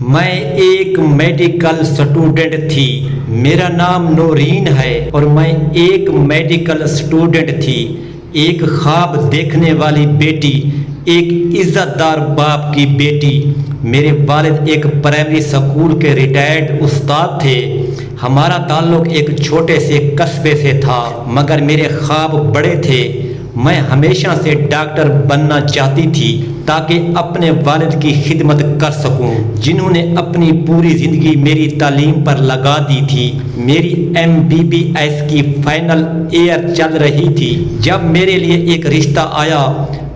میں ایک medical student تھی، میرا نام نورین ہے اور میں ایک میڈیکل سٹوڈنٹ تھی، ایک خواب دیکھنے والی بیٹی، ایک عزت دار باپ کی بیٹی۔ میرے والد ایک پرائمری اسکول کے ریٹائرڈ استاد تھے۔ ہمارا تعلق ایک چھوٹے سے قصبے سے تھا، مگر میرے خواب بڑے تھے۔ میں ہمیشہ سے ڈاکٹر بننا چاہتی تھی تاکہ اپنے والد کی خدمت کر سکوں، جنہوں نے اپنی پوری زندگی میری تعلیم پر لگا دی تھی۔ میری MBBS کی فائنل ایئر چل رہی تھی جب میرے لیے ایک رشتہ آیا۔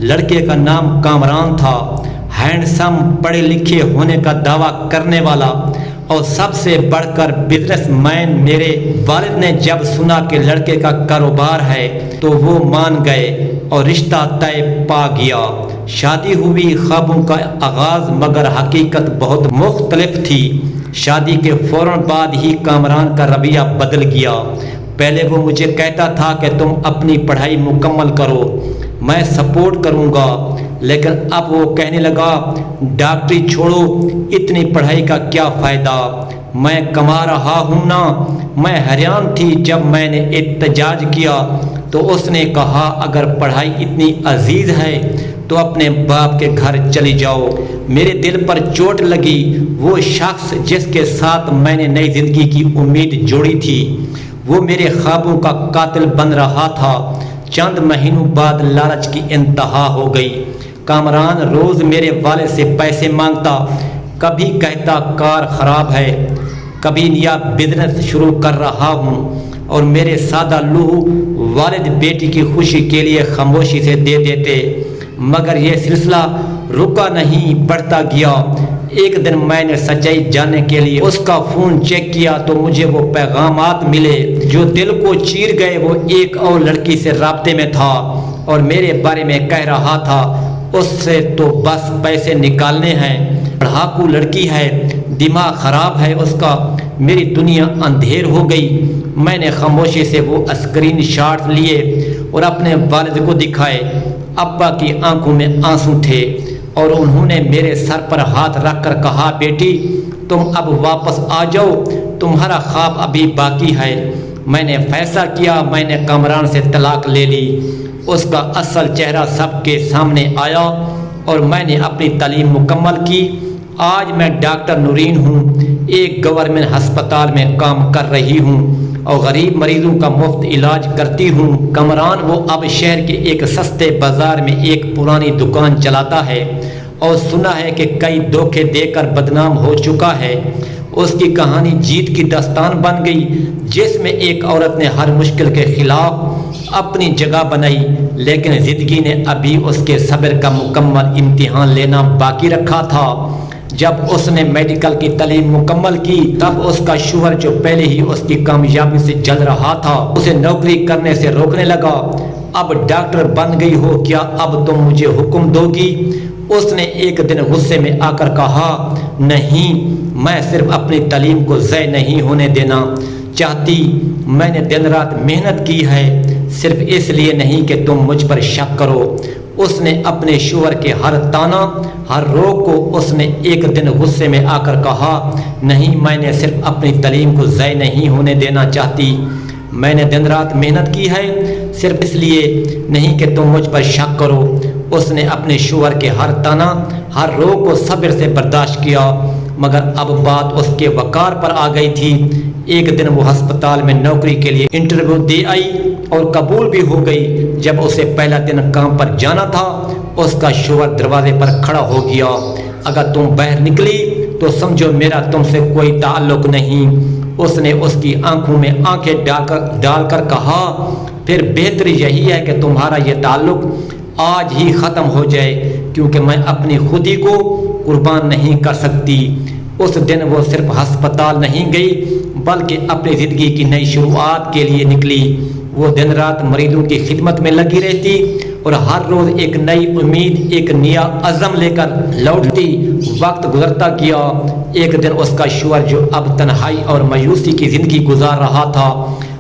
لڑکے کا نام کامران تھا، ہینڈسم، پڑھے لکھے ہونے کا دعویٰ کرنے والا اور سب سے بڑھ کر بزنس مین۔ میرے والد نے جب سنا کہ لڑکے کا کاروبار ہے تو وہ مان گئے اور رشتہ طے پا گیا۔ شادی ہوئی، خوابوں کا آغاز، مگر حقیقت بہت مختلف تھی۔ شادی کے فوراً بعد ہی کامران کا رویہ بدل گیا۔ پہلے وہ مجھے کہتا تھا کہ تم اپنی پڑھائی مکمل کرو، میں سپورٹ کروں گا، لیکن اب وہ کہنے لگا ڈاکٹری چھوڑو، اتنی پڑھائی کا کیا فائدہ، میں کما رہا ہوں نا۔ میں حیران تھی۔ جب میں نے احتجاج کیا تو اس نے کہا اگر پڑھائی اتنی عزیز ہے تو اپنے باپ کے گھر چلی جاؤ۔ میرے دل پر چوٹ لگی۔ وہ شخص جس کے ساتھ میں نے نئی زندگی کی امید جوڑی تھی، وہ میرے خوابوں کا قاتل بن رہا تھا۔ چند مہینوں بعد لالچ کی انتہا ہو گئی۔ کامران روز میرے والد سے پیسے مانگتا، کبھی کہتا کار خراب ہے، کبھی نیا بزنس شروع کر رہا ہوں، اور میرے سادہ لوح والد بیٹی کی خوشی کے لیے خاموشی سے دے دیتے۔ مگر یہ سلسلہ رکا نہیں، بڑھتا گیا۔ ایک دن میں نے سچائی جاننے کے لیے اس کا فون چیک کیا تو مجھے وہ پیغامات ملے جو دل کو چیر گئے۔ وہ ایک اور لڑکی سے رابطے میں تھا اور میرے بارے میں کہہ رہا تھا اس سے تو بس پیسے نکالنے ہیں، پڑھاکو لڑکی ہے، دماغ خراب ہے اس کا۔ میری دنیا اندھیر ہو گئی۔ میں نے خاموشی سے وہ اسکرین شاٹ لیے اور اپنے والد کو دکھائے۔ ابا کی آنکھوں میں آنسو تھے اور انہوں نے میرے سر پر ہاتھ رکھ کر کہا بیٹی تم اب واپس آ جاؤ، تمہارا خواب ابھی باقی ہے۔ میں نے فیصلہ کیا، میں نے کامران سے طلاق لے لی۔ اس کا اصل چہرہ سب کے سامنے آیا اور میں نے اپنی تعلیم مکمل کی۔ آج میں ڈاکٹر نورین ہوں، ایک گورنمنٹ ہسپتال میں کام کر رہی ہوں اور غریب مریضوں کا مفت علاج کرتی ہوں۔ کامران وہ اب شہر کے ایک سستے بازار میں ایک پرانی دکان چلاتا ہے اور سنا ہے کہ کئی دھوکے دے کر بدنام ہو چکا ہے۔ اس کی کہانی جیت کی داستان بن گئی، جس میں ایک عورت نے ہر مشکل کے خلاف اپنی جگہ بنائی، لیکن زندگی نے ابھی اس کے صبر کا مکمل امتحان لینا باقی رکھا تھا۔ جب اس نے میڈیکل کی تعلیم مکمل کی تب اس کا شوہر جو پہلے ہی اس کی کامیابی سے جل رہا تھا اسے نوکری کرنے سے روکنے لگا۔ اب ڈاکٹر بن گئی ہو، کیا اب تم مجھے حکم دو گی؟ اس نے ایک دن غصے میں آ کر کہا نہیں، میں صرف اپنی تعلیم کو ضائع نہیں ہونے دینا چاہتی۔ میں نے دن رات محنت کی ہے، صرف اس لیے نہیں کہ تم مجھ پر شک کرو۔ اس نے اپنے شوہر کے ہر تانا، ہر روک کو اس نے ایک دن غصے میں آ کر کہا نہیں، میں نے صرف اپنی تعلیم کو ضائع نہیں ہونے دینا چاہتی۔ میں نے دن رات محنت کی ہے، صرف اس لیے نہیں کہ تم مجھ پر شک کرو۔ اس نے اپنے شوہر کے ہر تانا، ہر روک کو صبر سے برداشت کیا، مگر اب بات اس کے وقار پر آ گئی تھی۔ ایک دن وہ ہسپتال میں نوکری کے لیے انٹرویو دے آئی اور قبول بھی ہو گئی۔ جب اسے پہلا دن کام پر جانا تھا اس کا شوہر دروازے پر کھڑا ہو گیا۔ اگر تم باہر نکلی تو سمجھو میرا تم سے کوئی تعلق نہیں۔ اس نے اس کی آنکھوں میں آنکھیں ڈال کر کہا پھر بہتر یہی ہے کہ تمہارا یہ تعلق آج ہی ختم ہو جائے، کیونکہ میں اپنی خودی کو قربان نہیں کر سکتی۔ اس دن وہ صرف ہسپتال نہیں گئی بلکہ اپنی زندگی کی نئی شروعات کے لیے نکلی۔ وہ دن رات مریضوں کی خدمت میں لگی رہتی اور ہر روز ایک نئی امید، ایک نیا عزم لے کر لوٹتی۔ وقت گزرتا گیا۔ ایک دن اس کا شوہر جو اب تنہائی اور مایوسی کی زندگی گزار رہا تھا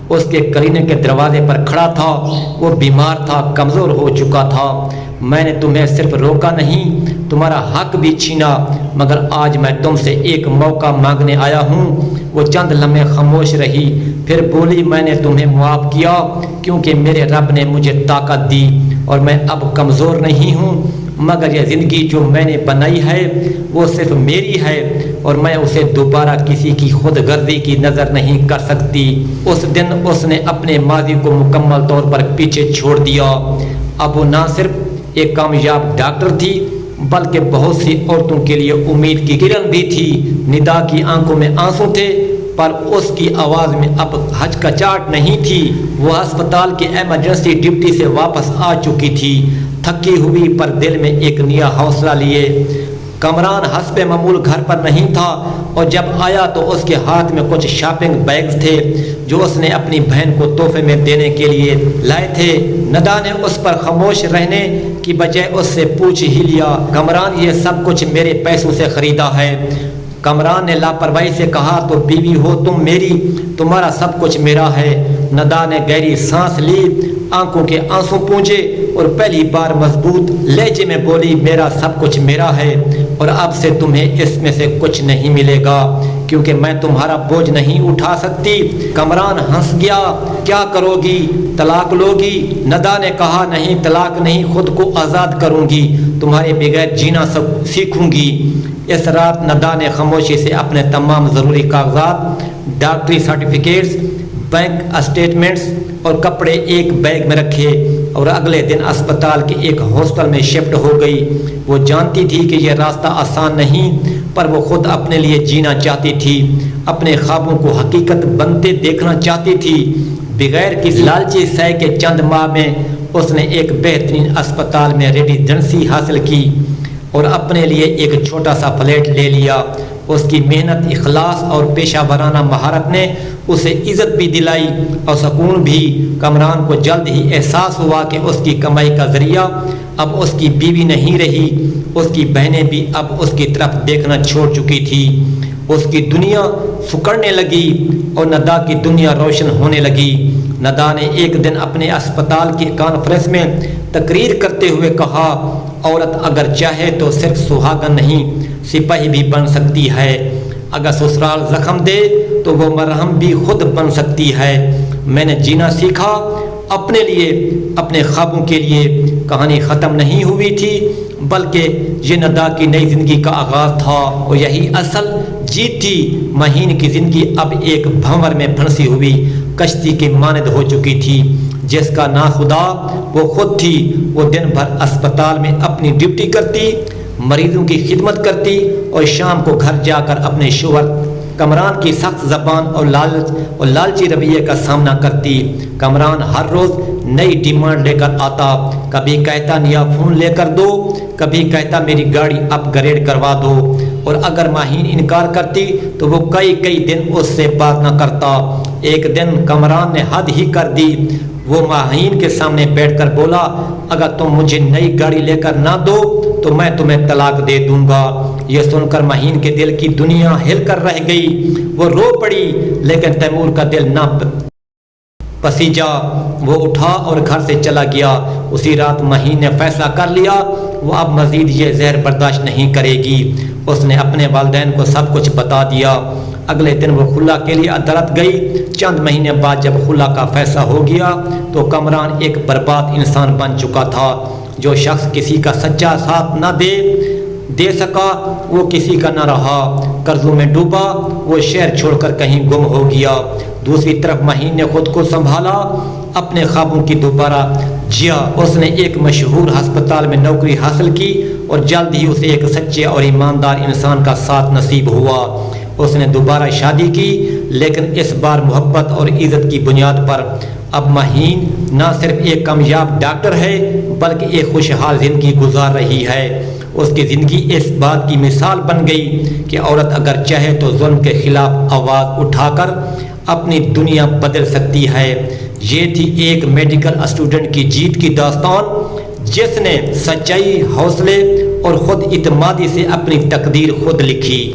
اس کے کلینے کے دروازے پر کھڑا تھا۔ وہ بیمار تھا، کمزور ہو چکا تھا۔ میں نے تمہیں صرف روکا نہیں، تمہارا حق بھی چھینا، مگر آج میں تم سے ایک موقع مانگنے آیا ہوں۔ وہ چند لمحے خاموش رہی، پھر بولی میں نے تمہیں معاف کیا کیونکہ میرے رب نے مجھے طاقت دی اور میں اب کمزور نہیں ہوں، مگر یہ زندگی جو میں نے بنائی ہے وہ صرف میری ہے اور میں اسے دوبارہ کسی کی خود غرضی کی نظر نہیں کر سکتی۔ اس دن اس نے اپنے ماضی کو مکمل طور پر پیچھے چھوڑ دیا۔ اب وہ نہ صرف ایک کامیاب ڈاکٹر تھی بلکہ بہت سی عورتوں کے لیے امید کی کرن بھی تھی۔ ندا کی آنکھوں میں آنسو تھے پر اس کی آواز میں اب ہچکچاہٹ نہیں تھی۔ وہ ہسپتال کے ایمرجنسی ڈیوٹی سے واپس آ چکی تھی، تھکی ہوئی پر دل میں ایک نیا حوصلہ لیے۔ کامران حسب معمول گھر پر نہیں تھا اور جب آیا تو اس کے ہاتھ میں کچھ شاپنگ بیگز تھے جو اس نے اپنی بہن کو تحفے میں دینے کے لیے لائے تھے۔ ندا نے اس پر خاموش رہنے کی بجائے اس سے پوچھ ہی لیا، کامران یہ سب کچھ میرے پیسوں سے خریدا ہے؟ کامران نے لاپرواہی سے کہا، تو بیوی ہو تم میری، تمہارا سب کچھ میرا ہے۔ ندا نے گہری سانس لی، آنکھوں کے آنسو پونچھے اور پہلی بار مضبوط لہجے میں بولی، میرا سب کچھ میرا ہے اور اب سے تمہیں اس میں سے کچھ نہیں ملے گا کیونکہ میں تمہارا بوجھ نہیں اٹھا سکتی۔ کامران ہنس گیا، کیا کرو گی؟ طلاق لو گی؟ ندا نے کہا، نہیں طلاق نہیں، خود کو آزاد کروں گی، تمہارے بغیر جینا سیکھوں گی۔ اس رات ندا نے خاموشی سے اپنے تمام ضروری کاغذات، ڈاکٹری سرٹیفکیٹس، بینک اسٹیٹمنٹس اور کپڑے ایک بیگ میں رکھے اور اگلے دن اسپتال کے ایک ہاسٹل میں شفٹ ہو گئی۔ وہ جانتی تھی کہ یہ راستہ آسان نہیں پر وہ خود اپنے لیے جینا چاہتی تھی، اپنے خوابوں کو حقیقت بنتے دیکھنا چاہتی تھی۔ بغیر کسی لالچی سعی کے چند ماہ میں اس نے ایک بہترین اسپتال میں ریزیڈنسی حاصل کی اور اپنے لیے ایک چھوٹا سا فلیٹ لے لیا۔ اس کی محنت، اخلاص اور پیشہ ورانہ مہارت نے اسے عزت بھی دلائی اور سکون بھی۔ کامران کو جلد ہی احساس ہوا کہ اس کی کمائی کا ذریعہ اب اس کی بیوی نہیں رہی، اس کی بہنیں بھی اب اس کی طرف دیکھنا چھوڑ چکی تھی۔ اس کی دنیا سکڑنے لگی اور ندا کی دنیا روشن ہونے لگی۔ ندا نے ایک دن اپنے اسپتال کی کانفرنس میں تقریر کرتے ہوئے کہا، عورت اگر چاہے تو صرف سہاگن نہیں، سپاہی بھی بن سکتی ہے۔ اگر سسرال زخم دے تو وہ مرہم بھی خود بن سکتی ہے۔ میں نے جینا سیکھا اپنے لیے، اپنے خوابوں کے لیے۔ کہانی ختم نہیں ہوئی تھی بلکہ یہ ندا کی نئی زندگی کا آغاز تھا اور یہی اصل جیت تھی۔ مہین کی زندگی اب ایک بھنور میں پھنسی ہوئی کشتی کی مانند ہو چکی تھی جس کا ناخدا وہ خود تھی۔ وہ دن بھر اسپتال میں اپنی ڈیوٹی کرتی، مریضوں کی خدمت کرتی اور شام کو گھر جا کر اپنے شوہر کامران کی سخت زبان اور لالچی رویے کا سامنا کرتی۔ کامران ہر روز نئی ڈیمانڈ لے کر آتا، کبھی کہتا نیا فون لے کر دو، کبھی کہتا میری گاڑی اپ گریڈ کروا دو، اور اگر مہین انکار کرتی تو وہ کئی دن اس سے بات نہ کرتا۔ ایک دن کامران نے حد ہی کر دی، وہ مہین کے سامنے بیٹھ کر بولا، اگر تم مجھے نئی گاڑی لے کر نہ دو تو میں تمہیں طلاق دے دوں گا۔ یہ سن کر مہین کے دل کی دنیا ہل کر رہ گئی، وہ رو پڑی، لیکن تیمور کا دل نہ پسیجا۔ وہ اٹھا اور گھر سے چلا گیا۔ اسی رات مہین نے فیصلہ کر لیا وہ اب مزید یہ زہر برداشت نہیں کرے گی۔ اس نے اپنے والدین کو سب کچھ بتا دیا۔ اگلے دن وہ خلا کے لیے عدالت گئی۔ چند مہینے بعد جب خلا کا فیصلہ ہو گیا تو کامران ایک برباد انسان بن چکا تھا۔ جو شخص کسی کا سچا ساتھ نہ دے سکا وہ کسی کا نہ رہا، قرضوں میں ڈوبا، وہ شہر چھوڑ کر کہیں گم ہو گیا۔ دوسری طرف مہین نے خود کو سنبھالا، اپنے خوابوں کی دوبارہ جیا۔ اس نے ایک مشہور ہسپتال میں نوکری حاصل کی اور جلد ہی اسے ایک سچے اور ایماندار انسان کا ساتھ نصیب ہوا۔ اس نے دوبارہ شادی کی، لیکن اس بار محبت اور عزت کی بنیاد پر۔ اب مہین نہ صرف ایک کامیاب ڈاکٹر ہے بلکہ ایک خوشحال زندگی گزار رہی ہے۔ اس کی زندگی اس بات کی مثال بن گئی کہ عورت اگر چاہے تو ظلم کے خلاف آواز اٹھا کر اپنی دنیا بدل سکتی ہے۔ یہ تھی ایک میڈیکل اسٹوڈنٹ کی جیت کی داستان جس نے سچائی، حوصلے اور خود اعتمادی سے اپنی تقدیر خود لکھی۔